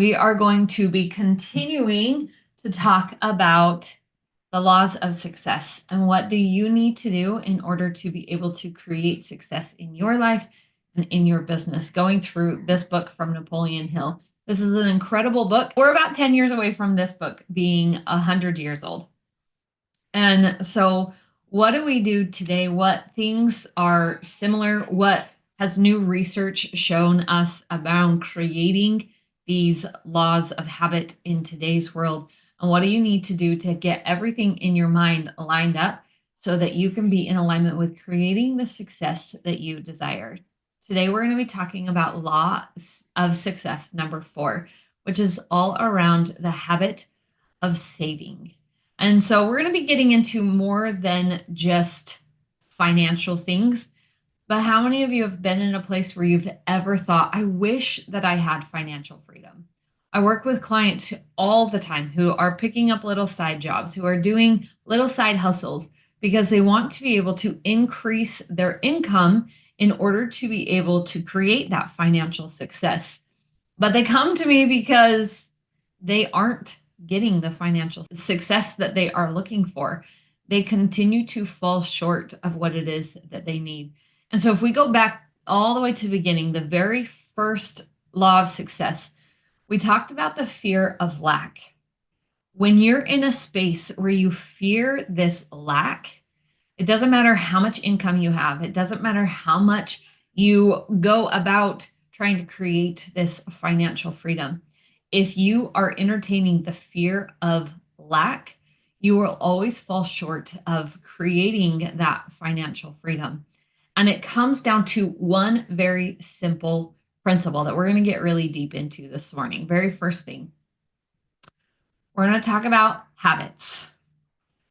We are going to be continuing to talk about the laws of success and what do you need to do in order to be able to create success in your life and in your business, going through this book from Napoleon Hill. This is an incredible book. We're about 10 years away from this book being 100 years old. And so what do we do today? What things are similar? What has new research shown us about creating these laws of habit in today's world? And what do you need to do to get everything in your mind lined up so that you can be in alignment with creating the success that you desire? Today, we're going to be talking about law of success number 4, which is all around the habit of saving. And so we're going to be getting into more than just financial things. But how many of you have been in a place where you've ever thought, I wish that I had financial freedom? I work with clients all the time who are picking up little side jobs, who are doing little side hustles because they want to be able to increase their income in order to be able to create that financial success. But they come to me because they aren't getting the financial success that they are looking for. They continue to fall short of what it is that they need. And so if we go back all the way to the beginning, the very first law of success, we talked about the fear of lack. When you're in a space where you fear this lack, it doesn't matter how much income you have. It doesn't matter how much you go about trying to create this financial freedom. If you are entertaining the fear of lack, you will always fall short of creating that financial freedom. And it comes down to one very simple principle that we're going to get really deep into this morning. Very first thing, we're going to talk about habits.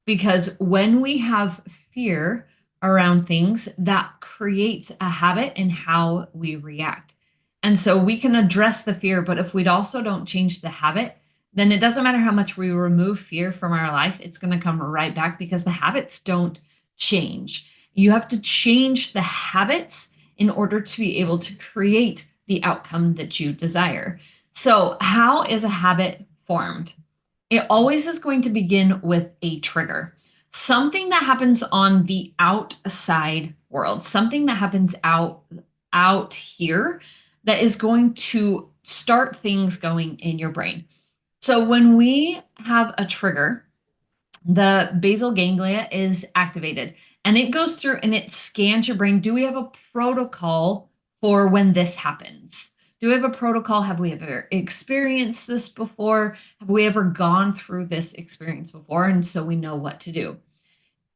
Because when we have fear around things, that creates a habit in how we react. And so we can address the fear, but if we also don't change the habit, then it doesn't matter how much we remove fear from our life, it's going to come right back because the habits don't change. You have to change the habits in order to be able to create the outcome that you desire. So, how is a habit formed? It always is going to begin with a trigger, something that happens on the outside world, something that happens out here that is going to start things going in your brain. So when we have a trigger, the basal ganglia is activated and it goes through and it scans your brain. Do we have a protocol for when this happens? Do we have a protocol? Have we ever experienced this before? Have we ever gone through this experience before? And so we know what to do.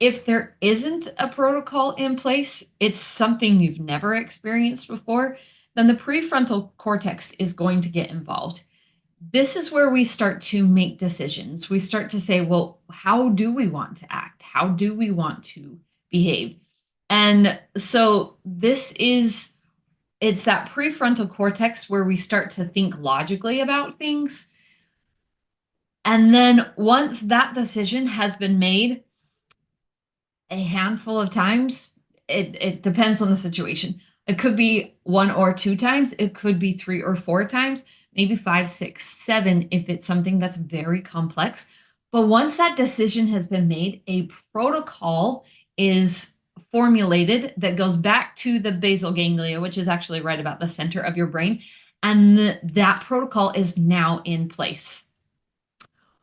If there isn't a protocol in place, it's something you've never experienced before, then the prefrontal cortex is going to get involved. This is where we start to make decisions. We start to say, well, how do we want to act? How do we want to behave? And so it's that prefrontal cortex where we start to think logically about things. And then once that decision has been made a handful of times, it depends on the situation. It could be 1 or 2 times. It could be 3 or 4 times, maybe 5, 6, 7 if it's something that's very complex. But once that decision has been made, a protocol is formulated that goes back to the basal ganglia, which is actually right about the center of your brain. And that protocol is now in place.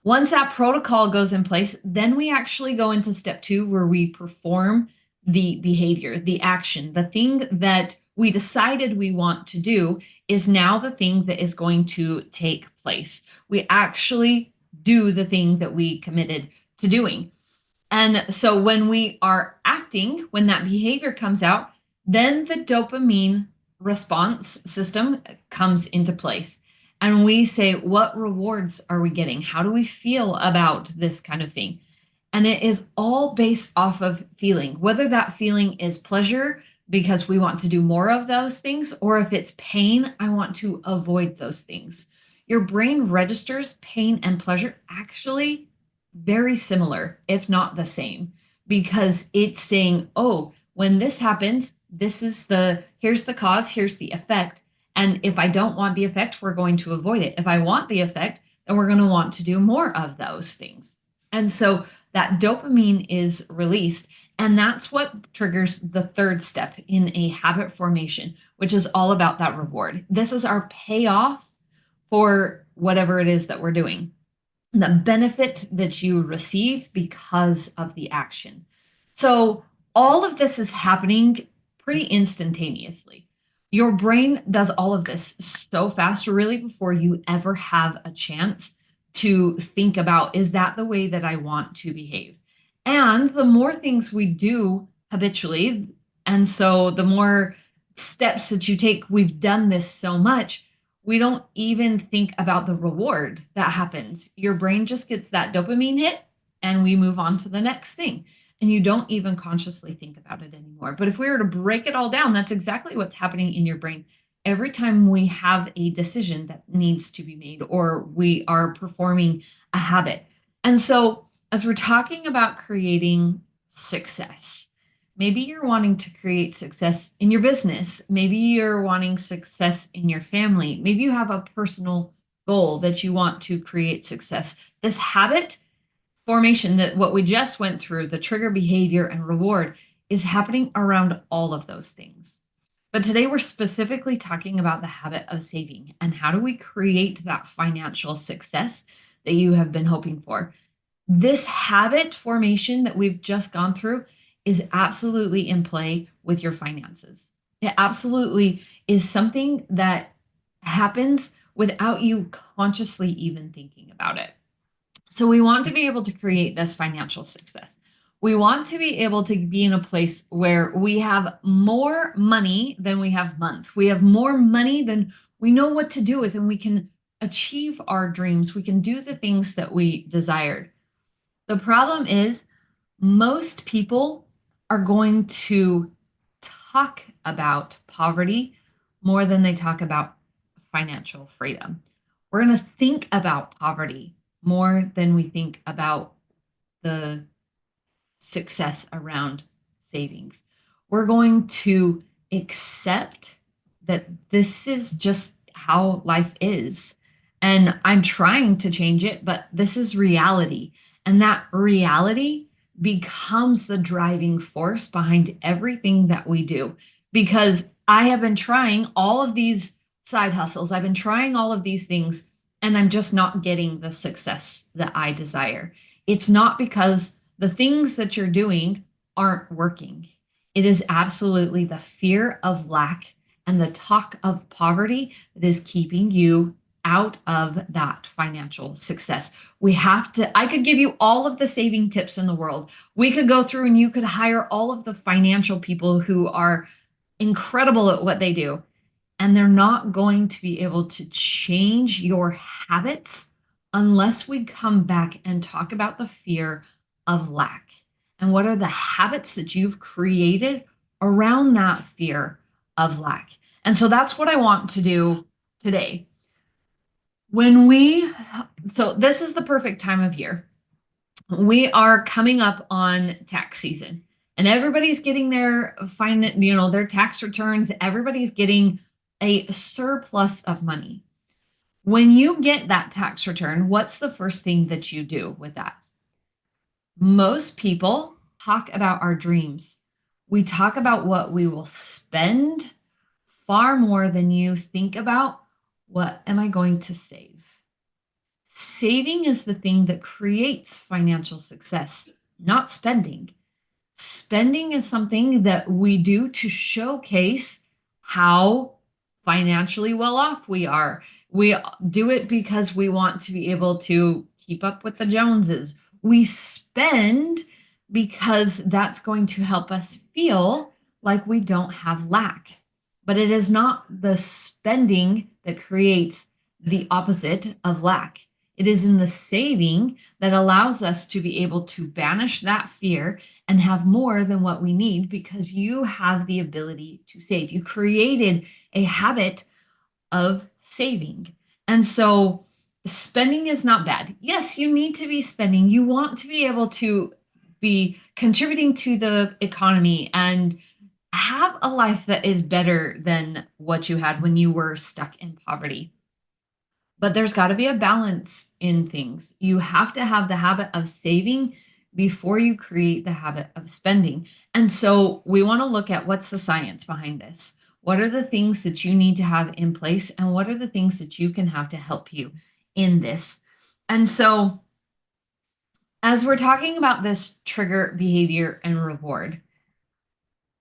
Once that protocol goes in place, then we actually go into step 2 where we perform the behavior, the action, the thing that we decided we want to do is now the thing that is going to take place. We actually do the thing that we committed to doing. And so when we are acting, when that behavior comes out, then the dopamine response system comes into place. And we say, what rewards are we getting? How do we feel about this kind of thing? And it is all based off of feeling, whether that feeling is pleasure because we want to do more of those things, or if it's pain, I want to avoid those things. Your brain registers pain and pleasure actually very similar, if not the same, because it's saying, oh, when this happens, here's the cause, here's the effect. And if I don't want the effect, we're going to avoid it. If I want the effect, then we're going to want to do more of those things. And so that dopamine is released. And that's what triggers the third step in a habit formation, which is all about that reward. This is our payoff for whatever it is that we're doing, the benefit that you receive because of the action. So all of this is happening pretty instantaneously. Your brain does all of this so fast, really, before you ever have a chance to think about, is that the way that I want to behave? And the more things we do habitually, and so the more steps that you take, we've done this so much, we don't even think about the reward that happens. Your brain just gets that dopamine hit and we move on to the next thing. And you don't even consciously think about it anymore. But if we were to break it all down, that's exactly what's happening in your brain. Every time we have a decision that needs to be made or we are performing a habit. And so, as we're talking about creating success, maybe you're wanting to create success in your business. Maybe you're wanting success in your family. Maybe you have a personal goal that you want to create success. This habit formation, that what we just went through, the trigger behavior and reward, is happening around all of those things. But today we're specifically talking about the habit of saving and how do we create that financial success that you have been hoping for. This habit formation that we've just gone through is absolutely in play with your finances. It absolutely is something that happens without you consciously even thinking about it. So we want to be able to create this financial success. We want to be able to be in a place where we have more money than we have month. We have more money than we know what to do with, and we can achieve our dreams. We can do the things that we desired. The problem is most people are going to talk about poverty more than they talk about financial freedom. We're going to think about poverty more than we think about the success around savings. We're going to accept that this is just how life is. And I'm trying to change it, but this is reality. And that reality becomes the driving force behind everything that we do. Because I have been trying all of these side hustles, I've been trying all of these things, and I'm just not getting the success that I desire. It's not because the things that you're doing aren't working. It is absolutely the fear of lack and the talk of poverty that is keeping you out of that financial success. I could give you all of the saving tips in the world. We could go through and you could hire all of the financial people who are incredible at what they do. And they're not going to be able to change your habits unless we come back and talk about the fear of lack. And what are the habits that you've created around that fear of lack? And so that's what I want to do today. So this is the perfect time of year. We are coming up on tax season and everybody's getting their their tax returns. Everybody's getting a surplus of money. When you get that tax return, what's the first thing that you do with that? Most people talk about our dreams. We talk about what we will spend far more than you think about what am I going to save? Saving is the thing that creates financial success, not spending. Spending is something that we do to showcase how financially well off we are. We do it because we want to be able to keep up with the Joneses. We spend because that's going to help us feel like we don't have lack. But it is not the spending that creates the opposite of lack. It is in the saving that allows us to be able to banish that fear and have more than what we need because you have the ability to save. You created a habit of saving. And so spending is not bad. Yes, you need to be spending. You want to be able to be contributing to the economy and have a life that is better than what you had when you were stuck in poverty. But there's got to be a balance in things. You have to have the habit of saving before you create the habit of spending. And so we want to look at what's the science behind this. What are the things that you need to have in place? And what are the things that you can have to help you in this? And so, as we're talking about this trigger behavior and reward,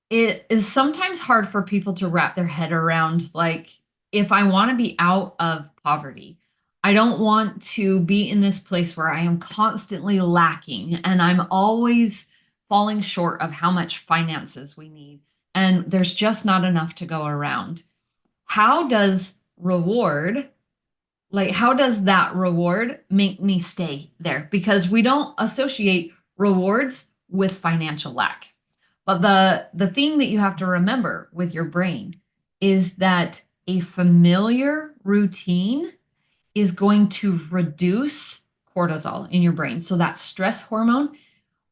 it is sometimes hard for people to wrap their head around, like, if I want to be out of poverty, I don't want to be in this place where I am constantly lacking and I'm always falling short of how much finances we need and there's just not enough to go around. How does reward, like, how does that reward make me stay there? Because we don't associate rewards with financial lack. But the thing that you have to remember with your brain is that a familiar routine is going to reduce cortisol in your brain. So that stress hormone,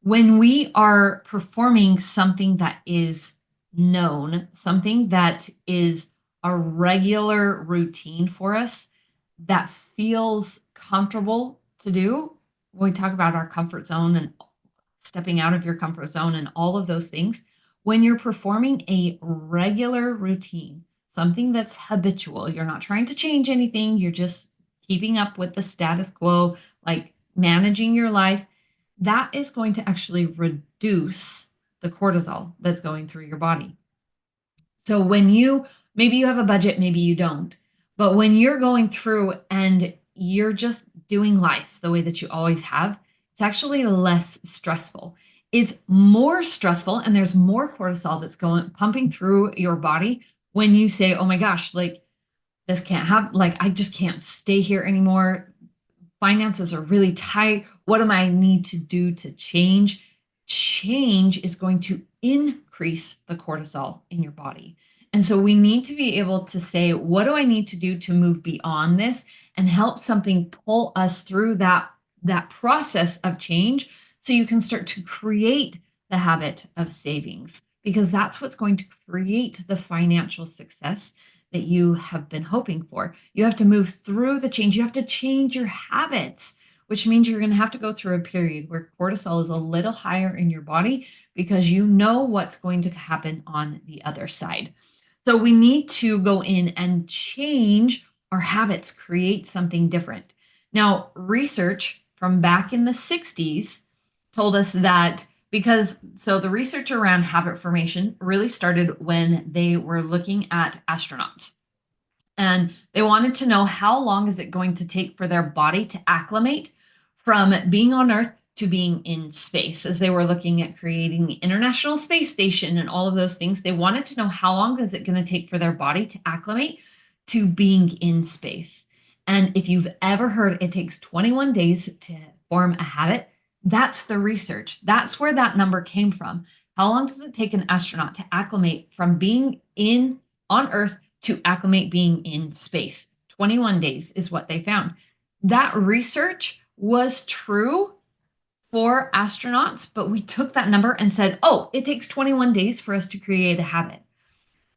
when we are performing something that is known, something that is a regular routine for us that feels comfortable to do, when we talk about our comfort zone and stepping out of your comfort zone and all of those things, when you're performing a regular routine, something that's habitual, you're not trying to change anything, you're just keeping up with the status quo, like managing your life, that is going to actually reduce the cortisol that's going through your body. So when you, maybe you have a budget, maybe you don't, but when you're going through and you're just doing life the way that you always have, it's actually less stressful. It's more stressful and there's more cortisol that's going pumping through your body when you say, "Oh my gosh, like this can't happen. Like I just can't stay here anymore. Finances are really tight. What am I need to do to change?" Change is going to increase the cortisol in your body. And so we need to be able to say, what do I need to do to move beyond this and help something pull us through that process of change so you can start to create the habit of savings because that's what's going to create the financial success that you have been hoping for. You have to move through the change. You have to change your habits, which means you're going to have to go through a period where cortisol is a little higher in your body because you know what's going to happen on the other side. So we need to go in and change our habits, create something different. Now, research from back in the 60s told us that the research around habit formation really started when they were looking at astronauts. And they wanted to know how long is it going to take for their body to acclimate from being on Earth to being in space. As they were looking at creating the International Space Station and all of those things, they wanted to know how long is it going to take for their body to acclimate to being in space. And if you've ever heard it takes 21 days to form a habit, that's the research. That's where that number came from. How long does it take an astronaut to acclimate from being in on Earth to acclimate being in space? 21 days is what they found. That research was true for astronauts, but we took that number and said, oh, it takes 21 days for us to create a habit.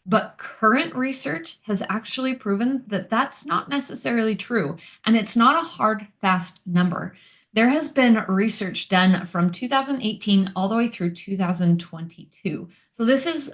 But current research has actually proven that that's not necessarily true, and it's not a hard, fast number. There has been research done from 2018 all the way through 2022. So this is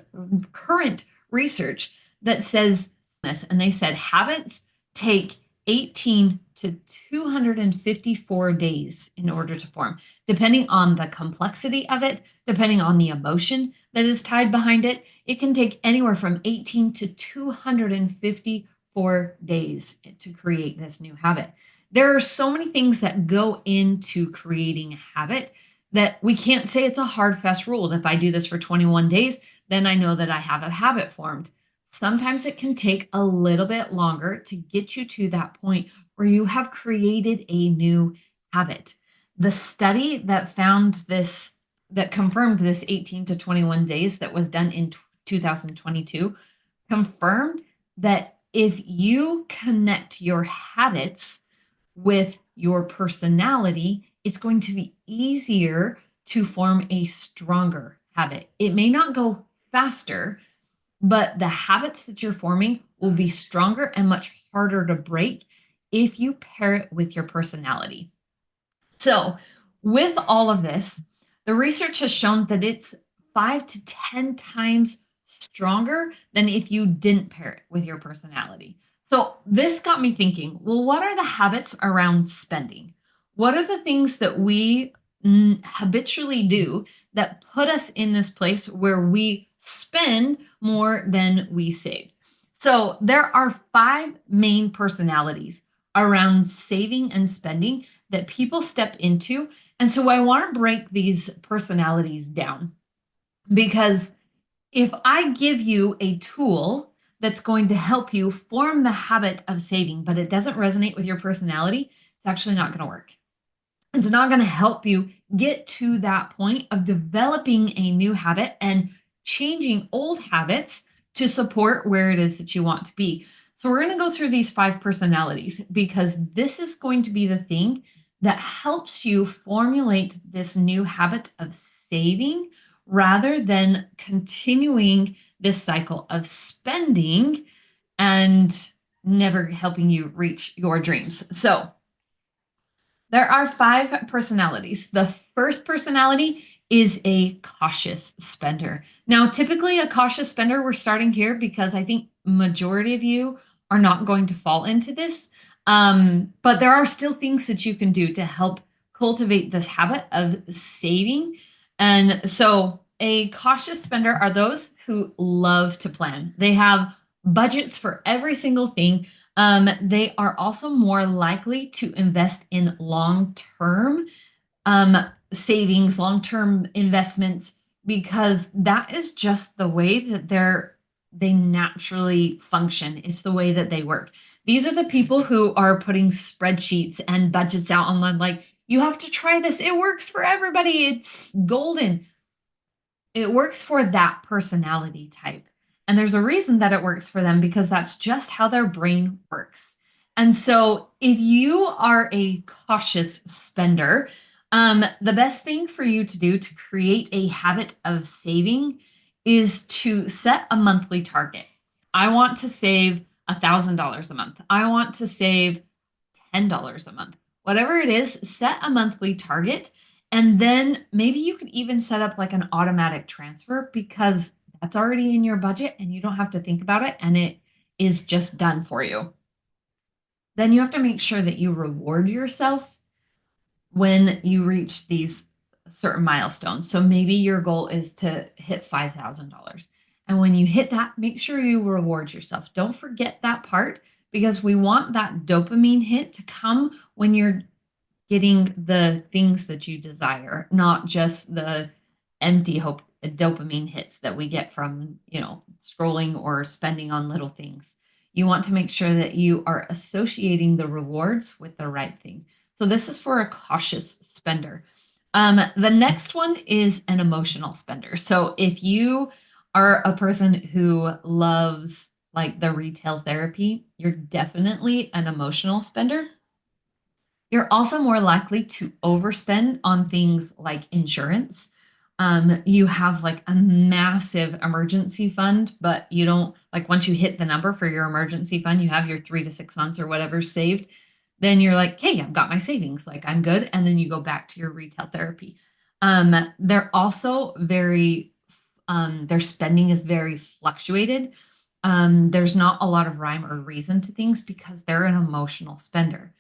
current research that says this, and they said habits take 18 to 254 days in order to form, depending on the complexity of it, depending on the emotion that is tied behind it. It can take anywhere from 18 to 254 days to create this new habit. There are so many things that go into creating a habit that we can't say it's a hard, fast rule. If I do this for 21 days, then I know that I have a habit formed. Sometimes it can take a little bit longer to get you to that point where you have created a new habit. The study that found this, that confirmed this 18 to 21 days that was done in 2022, confirmed that if you connect your habits with your personality, it's going to be easier to form a stronger habit. It may not go faster, but the habits that you're forming will be stronger and much harder to break if you pair it with your personality. So, with all of this, the research has shown that it's 5 to 10 times stronger than if you didn't pair it with your personality. So, this got me thinking, well, what are the habits around spending? What are the things that we habitually do that put us in this place where we spend more than we save? So, there are 5 main personalities around saving and spending that people step into. And so I want to break these personalities down because if I give you a tool that's going to help you form the habit of saving, but it doesn't resonate with your personality, it's actually not going to work. It's not going to help you get to that point of developing a new habit and changing old habits to support where it is that you want to be. So, we're going to go through these 5 personalities because this is going to be the thing that helps you formulate this new habit of saving rather than continuing this cycle of spending and never helping you reach your dreams. So, there are 5 personalities. The first personality is a cautious spender. Now, typically a cautious spender, we're starting here because I think majority of you are not going to fall into this. But there are still things that you can do to help cultivate this habit of saving. And so a cautious spender are those who love to plan. They have budgets for every single thing. They are also more likely to invest in long-term savings, long-term investments, because that is just the way that they naturally function. It's the way that they work. These are the people who are putting spreadsheets and budgets out online, like, you have to try this. It works for everybody. It's golden. It works for that personality type. And there's a reason that it works for them because that's just how their brain works. And so if you are a cautious spender, the best thing for you to do to create a habit of saving is to set a monthly target. I want to save $1,000 a month. I want to save $10 a month. Whatever it is, set a monthly target. And then maybe you could even set up like an automatic transfer because that's already in your budget and you don't have to think about it and it is just done for you. Then you have to make sure that you reward yourself when you reach these certain milestones. So maybe your goal is to hit $5,000. And when you hit that, make sure you reward yourself. Don't forget that part because we want that dopamine hit to come when you're getting the things that you desire, not just the empty hope dopamine hits that we get from, scrolling or spending on little things. You want to make sure that you are associating the rewards with the right thing. So this is for a cautious spender. The next one is an emotional spender. So if you are a person who loves like the retail therapy, you're definitely an emotional spender. You're also more likely to overspend on things like insurance. You have like a massive emergency fund, but you don't like once you hit the number for your emergency fund, you have your 3 to 6 months or whatever saved. Then you're like, hey, I've got my savings, like I'm good. And then you go back to your retail therapy. They're also their spending is very fluctuated. There's not a lot of rhyme or reason to things because they're an emotional spender.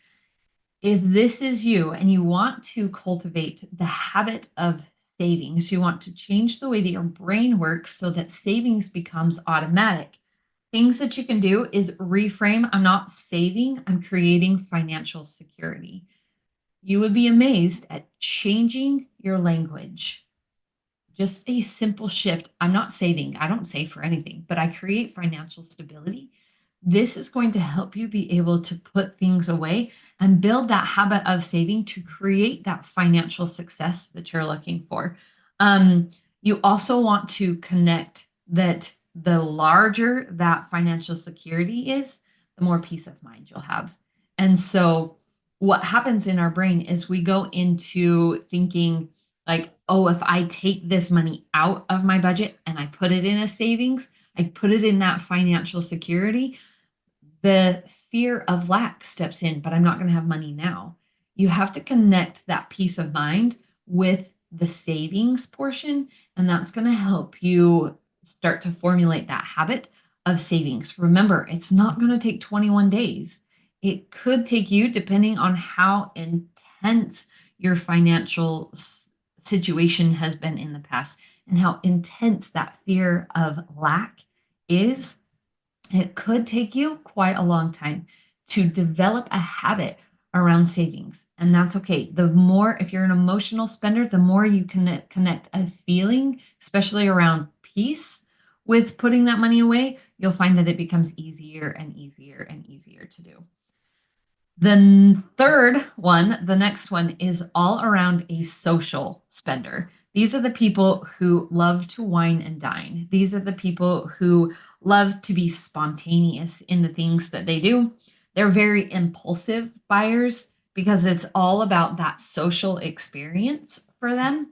If this is you and you want to cultivate the habit of savings, you want to change the way that your brain works so that savings becomes automatic. Things that you can do is reframe, I'm not saving, I'm creating financial security. You would be amazed at changing your language. Just a simple shift. I'm not saving. I don't save for anything, but I create financial stability. This is going to help you be able to put things away and build that habit of saving to create that financial success that you're looking for. You also want to connect that the larger that financial security is, the more peace of mind you'll have. And so, what happens in our brain is we go into thinking like, oh, if I take this money out of my budget and I put it in a savings, I put it in that financial security, the fear of lack steps in, but I'm not going to have money now. You have to connect that peace of mind with the savings portion, and that's going to help you start to formulate that habit of savings. Remember, it's not going to take 21 days. It could take you, depending on how intense your financial situation has been in the past and how intense that fear of lack is, it could take you quite a long time to develop a habit around savings. And that's okay. The more, if you're an emotional spender, the more you connect a feeling, especially around peace, with putting that money away, you'll find that it becomes easier and easier and easier to do. The third one, the next one, is all around a social spender. These are the people who love to wine and dine. These are the people who love to be spontaneous in the things that they do. They're very impulsive buyers because it's all about that social experience for them.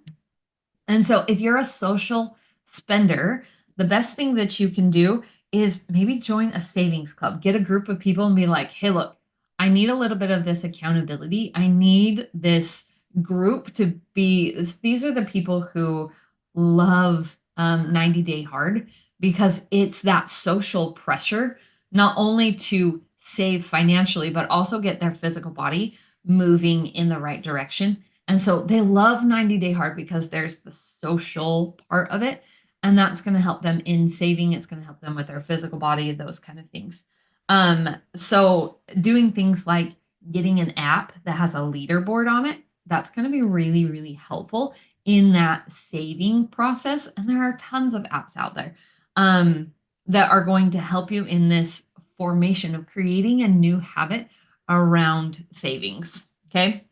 And so if you're a social spender, the best thing that you can do is maybe join a savings club. Get a group of people and be like, hey, look, I need a little bit of this accountability. I need this group to be, these are the people who love 90 Day Hard because it's that social pressure, not only to save financially, but also get their physical body moving in the right direction. And so they love 90 Day Hard because there's the social part of it. And that's going to help them in saving. It's going to help them with their physical body, those kind of things. So doing things like getting an app that has a leaderboard on it, that's going to be really, really helpful in that saving process. And there are tons of apps out there that are going to help you in this formation of creating a new habit around savings. Okay.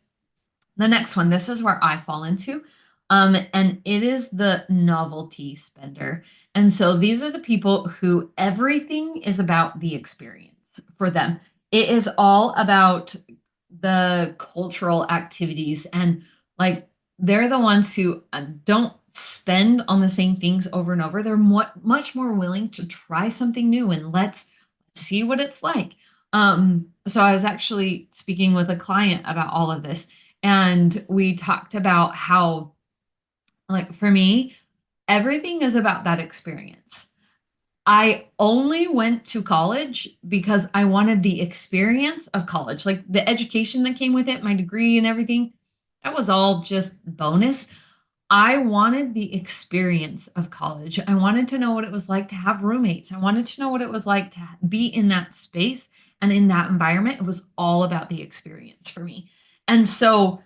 The next one, this is where I fall into, and it is the novelty spender. And so these are the people who everything is about the experience for them. It is all about the cultural activities, and like they're the ones who don't spend on the same things over and over. They're much more willing to try something new and let's see what it's like. So I was actually speaking with a client about all of this, and we talked about how, like, for me, everything is about that experience. I only went to college because I wanted the experience of college, like the education that came with it, my degree and everything. That was all just bonus. I wanted the experience of college. I wanted to know what it was like to have roommates. I wanted to know what it was like to be in that space and in that environment. It was all about the experience for me. And so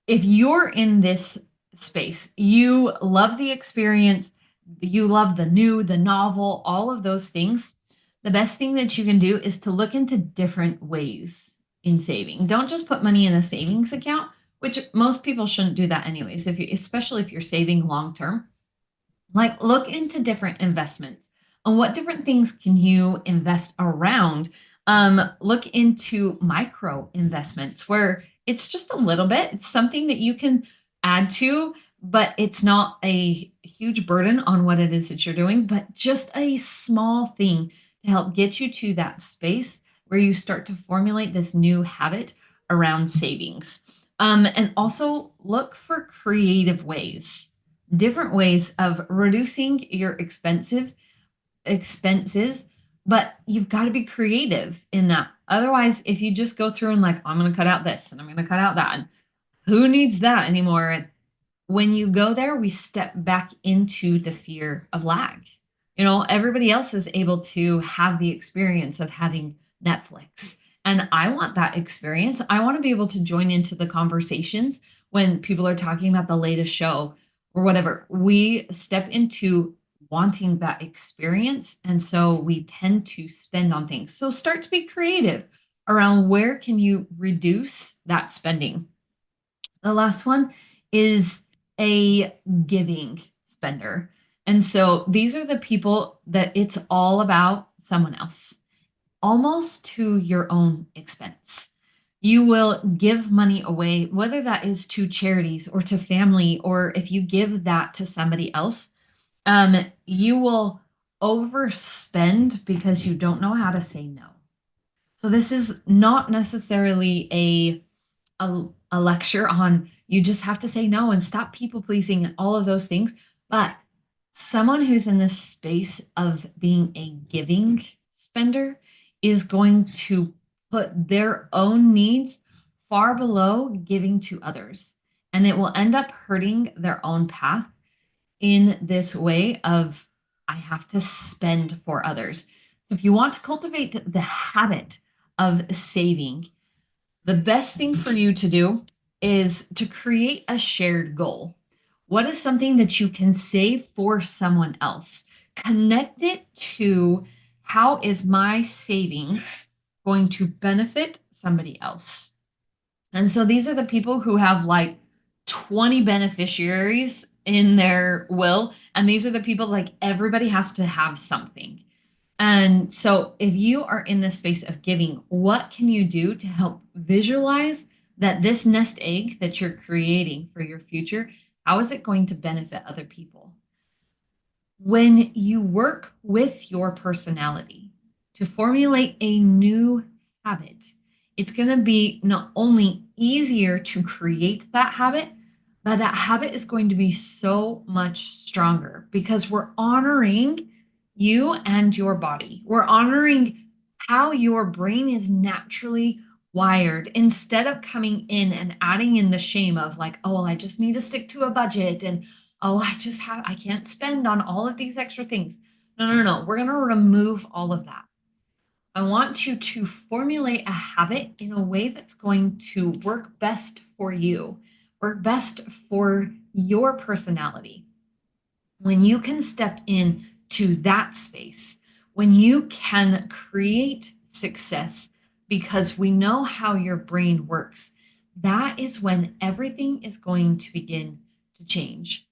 if you're in this space, you love the experience, you love the new, the novel, all of those things, the best thing that you can do is to look into different ways in saving. Don't just put money in a savings account, which most people shouldn't do that anyways, if you, especially if you're saving long term. Like, look into different investments and what different things can you invest around. Look into micro investments where it's just a little bit. It's something that you can add to, but it's not a huge burden on what it is that you're doing, but just a small thing to help get you to that space where you start to formulate this new habit around savings. And also look for creative ways, different ways of reducing your expenses, but you've got to be creative in that. Otherwise, if you just go through and like, I'm going to cut out this and I'm going to cut out that, and who needs that anymore? And when you go there, we step back into the fear of lag. You know, everybody else is able to have the experience of having Netflix. And I want that experience. I want to be able to join into the conversations when people are talking about the latest show or whatever. We step into wanting that experience. And so we tend to spend on things. So start to be creative around where can you reduce that spending. The last one is a giving spender. And so these are the people that it's all about someone else, almost to your own expense. You will give money away, whether that is to charities or to family, or if you give that to somebody else, you will overspend because you don't know how to say no. So this is not necessarily a lecture on you just have to say no and stop people pleasing and all of those things, but someone who's in this space of being a giving spender is going to put their own needs far below giving to others, and it will end up hurting their own path in this way of I have to spend for others. So if you want to cultivate the habit of saving, the best thing for you to do is to create a shared goal. What is something that you can save for someone else? Connect it to how is my savings going to benefit somebody else? And so these are the people who have like 20 beneficiaries in their will. And these are the people like everybody has to have something. And so, if you are in this space of giving, what can you do to help visualize that this nest egg that you're creating for your future, how is it going to benefit other people? When you work with your personality to formulate a new habit, it's going to be not only easier to create that habit, but that habit is going to be so much stronger because we're honoring you and your body. We're honoring how your brain is naturally wired instead of coming in and adding in the shame of like, oh, well, I just need to stick to a budget and oh, I can't spend on all of these extra things. No, no, no. We're going to remove all of that. I want you to formulate a habit in a way that's going to work best for you, work best for your personality. When you can step in to that space, when you can create success because we know how your brain works, that is when everything is going to begin to change.